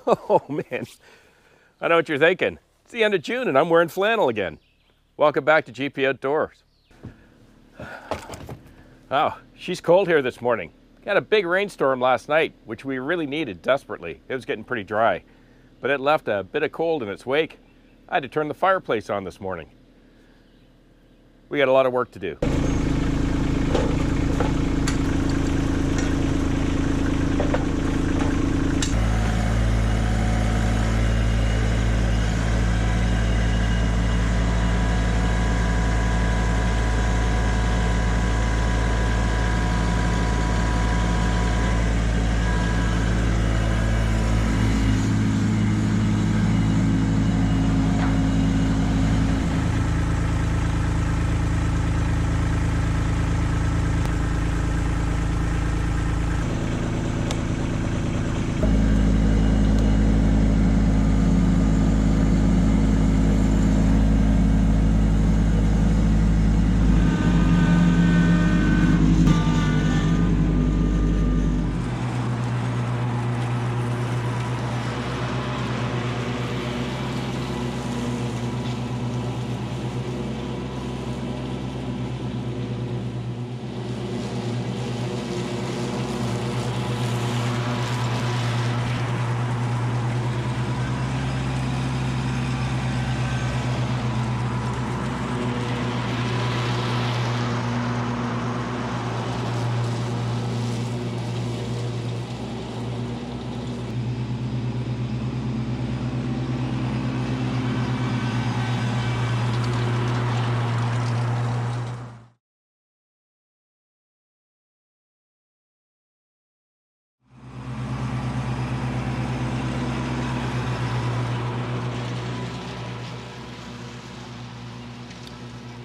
Oh man, I know what you're thinking. It's the end of June and I'm wearing flannel again. Welcome back to GP Outdoors. Oh, she's cold here this morning. Got a big rainstorm last night, which we really needed desperately. It was getting pretty dry, but it left a bit of cold in its wake. I had to turn the fireplace on this morning. We got a lot of work to do.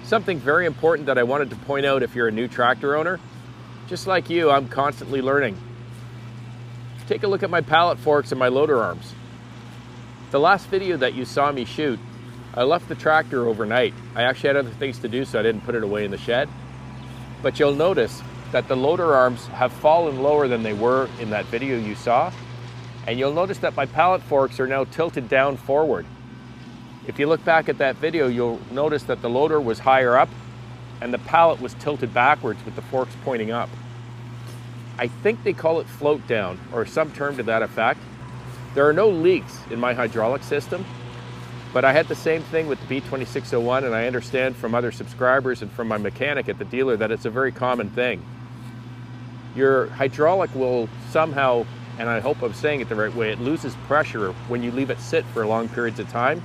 Something very important that I wanted to point out if you're a new tractor owner. Just like you, I'm constantly learning. Take a look at my pallet forks and my loader arms. The last video that you saw me shoot, I left the tractor overnight. I actually had other things to do, so I didn't put it away in the shed. But you'll notice that the loader arms have fallen lower than they were in that video you saw. And you'll notice that my pallet forks are now tilted down forward. If you look back at that video, you'll notice that the loader was higher up and the pallet was tilted backwards with the forks pointing up. I think they call it float down or some term to that effect. There are no leaks in my hydraulic system, but I had the same thing with the B2601, and I understand from other subscribers and from my mechanic at the dealer that it's a very common thing. Your hydraulic will somehow, and I hope I'm saying it the right way, it loses pressure when you leave it sit for long periods of time.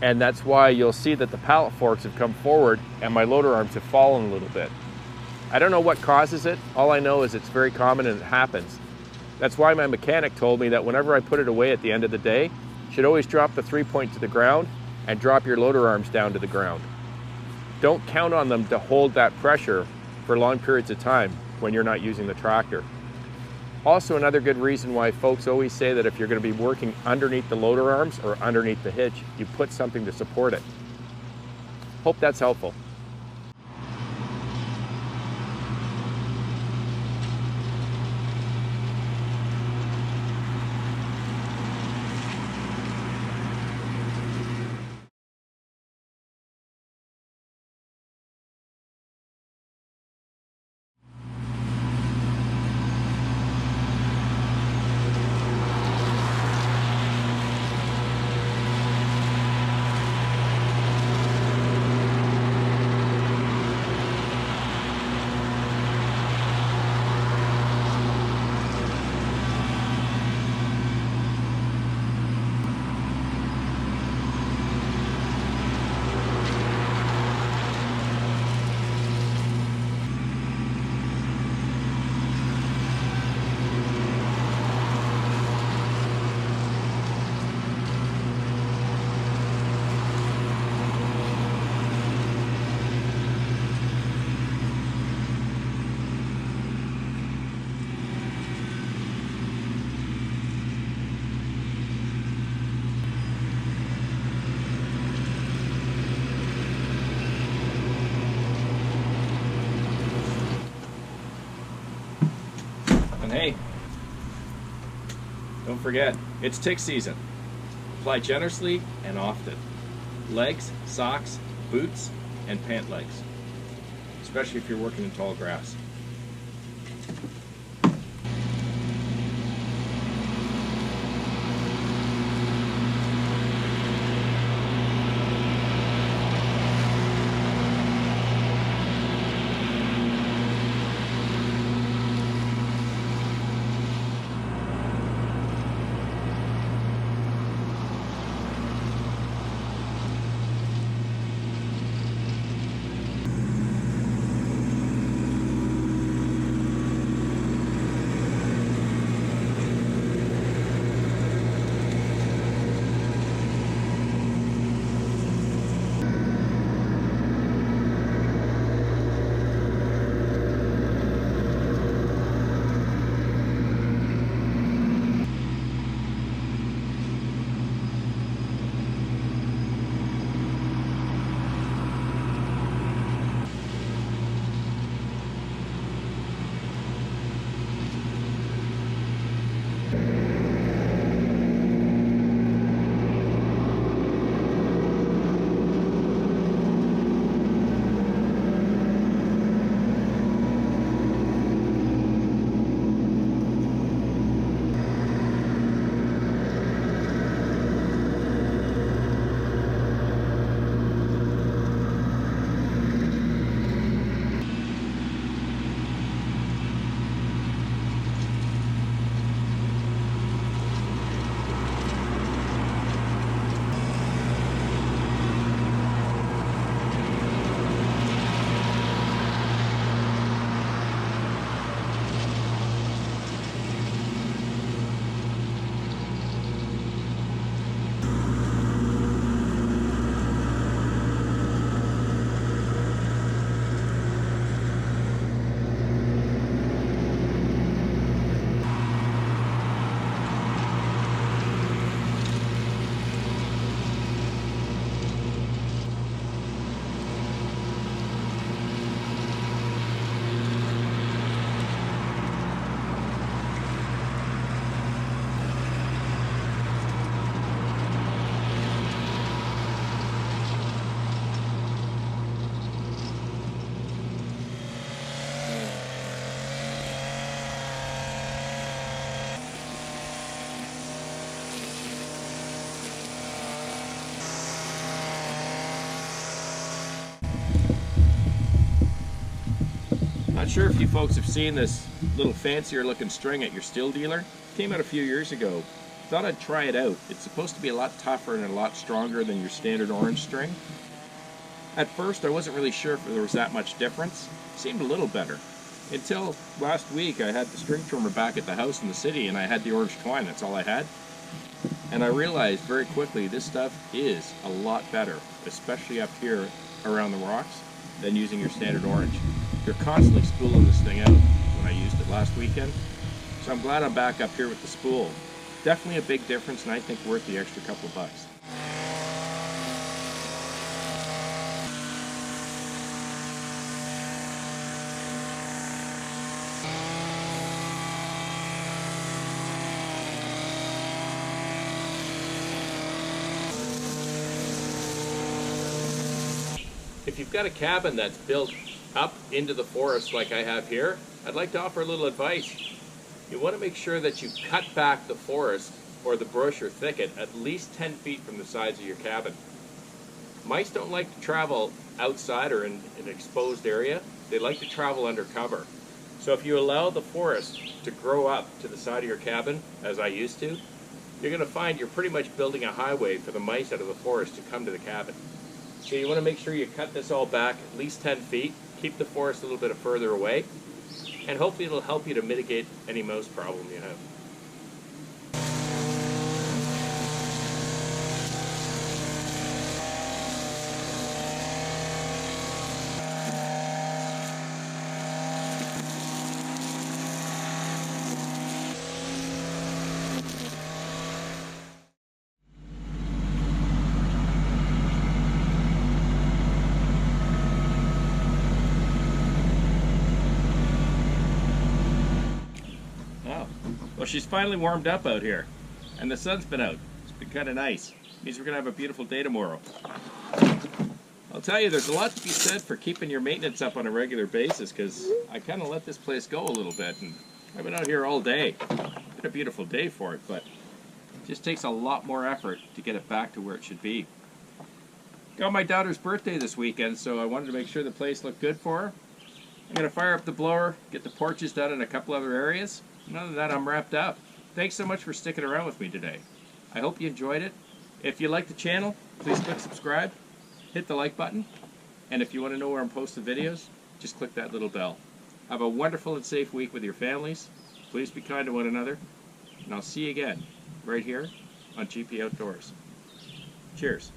And that's why you'll see that the pallet forks have come forward and my loader arms have fallen a little bit. I don't know what causes it. All I know is it's very common and it happens. That's why my mechanic told me that whenever I put it away at the end of the day, you should always drop the 3-point to the ground and drop your loader arms down to the ground. Don't count on them to hold that pressure for long periods of time when you're not using the tractor. Also, another good reason why folks always say that if you're going to be working underneath the loader arms or underneath the hitch, you put something to support it. Hope that's helpful. And hey, Don't forget, it's tick season. Apply generously and often. Legs, socks, boots, and pant legs, especially if you're working in tall grass. Not sure if you folks have seen this little fancier looking string at your Stihl dealer. Came out a few years ago. Thought I'd try it out. It's supposed to be a lot tougher and a lot stronger than your standard orange string. At first I wasn't really sure if there was that much difference. Seemed a little better. Until last week I had the string trimmer back at the house in the city and I had the orange twine, that's all I had. And I realized very quickly this stuff is a lot better, especially up here around the rocks, than using your standard orange. You're constantly spooling this thing out when I used it last weekend. So I'm glad I'm back up here with the spool. Definitely a big difference and I think worth the extra couple of bucks. If you've got a cabin that's built up into the forest like I have here, I'd like to offer a little advice. You want to make sure that you cut back the forest or the brush or thicket at least 10 feet from the sides of your cabin. Mice don't like to travel outside or in an exposed area. They like to travel under cover. So if you allow the forest to grow up to the side of your cabin, as I used to, you're going to find you're pretty much building a highway for the mice out of the forest to come to the cabin. So you want to make sure you cut this all back at least 10 feet, keep the forest a little bit further away, and hopefully it'll help you to mitigate any mouse problem you have. Well, she's finally warmed up out here. And the sun's been out. It's been kind of nice. Means we're going to have a beautiful day tomorrow. I'll tell you, there's a lot to be said for keeping your maintenance up on a regular basis, because I kind of let this place go a little bit, and I've been out here all day. It's been a beautiful day for it, but it just takes a lot more effort to get it back to where it should be. Got my daughter's birthday this weekend, so I wanted to make sure the place looked good for her. I'm going to fire up the blower, get the porches done in a couple other areas, and other than that, I'm wrapped up. Thanks so much for sticking around with me today. I hope you enjoyed it. If you like the channel, please click subscribe, hit the like button, and if you want to know where I'm posting videos, just click that little bell. Have a wonderful and safe week with your families. Please be kind to one another, and I'll see you again right here on GP Outdoors. Cheers.